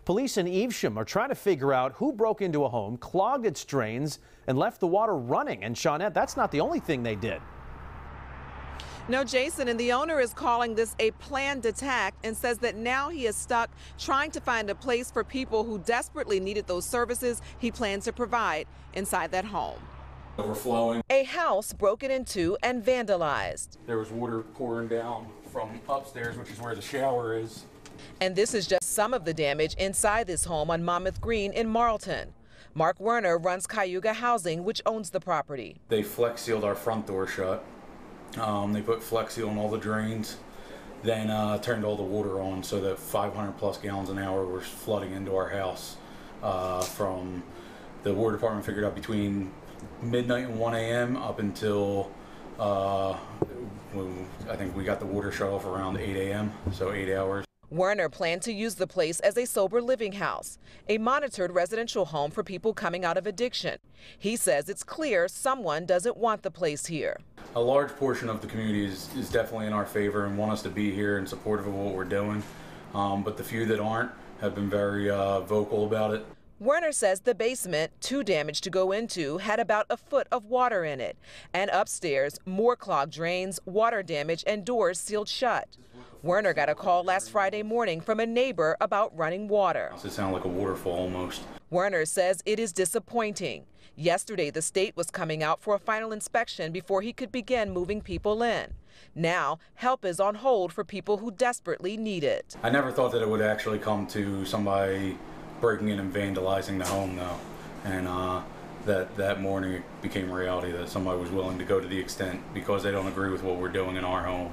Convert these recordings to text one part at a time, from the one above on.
Police in Evesham are trying to figure out who broke into a home, clogged its drains, and left the water running. And Shawnette, that's not the only thing they did. No, Jason, and the owner is calling this a planned attack and says that now he is stuck trying to find a place for people who desperately needed those services he planned to provide inside that home. Overflowing. A house broken into and vandalized. There was water pouring down from upstairs, which is where the shower is. And this is just some of the damage inside this home on Monmouth Green in Marlton. Mark Werner runs Cayuga Housing, which owns the property. They flex sealed our front door shut. They put flex seal on all the drains, then turned all the water on so that 500 plus gallons an hour was flooding into our house. From the water department figured out between midnight and 1 a.m. up until I think we got the water shut off around 8 a.m. so 8 hours. Werner planned to use the place as a sober living house, a monitored residential home for people coming out of addiction. He says it's clear someone doesn't want the place here. A large portion of the community is definitely in our favor and want us to be here and supportive of what we're doing, but the few that aren't have been very vocal about it. Werner says the basement, too damaged to go into, had about a foot of water in it. And upstairs, more clogged drains, water damage, and doors sealed shut. Werner got a call last Friday morning from a neighbor about running water. It sounded like a waterfall almost. Werner says it is disappointing. Yesterday, the state was coming out for a final inspection before he could begin moving people in. Now, help is on hold for people who desperately need it. I never thought that it would actually come to somebody breaking in and vandalizing the home, though. And that morning it became reality that somebody was willing to go to the extent because they don't agree with what we're doing in our home.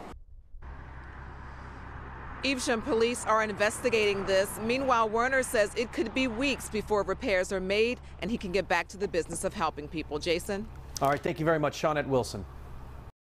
Evesham police are investigating this. Meanwhile, Werner says it could be weeks before repairs are made and he can get back to the business of helping people. Jason? All right, thank you very much, Shawnette Wilson.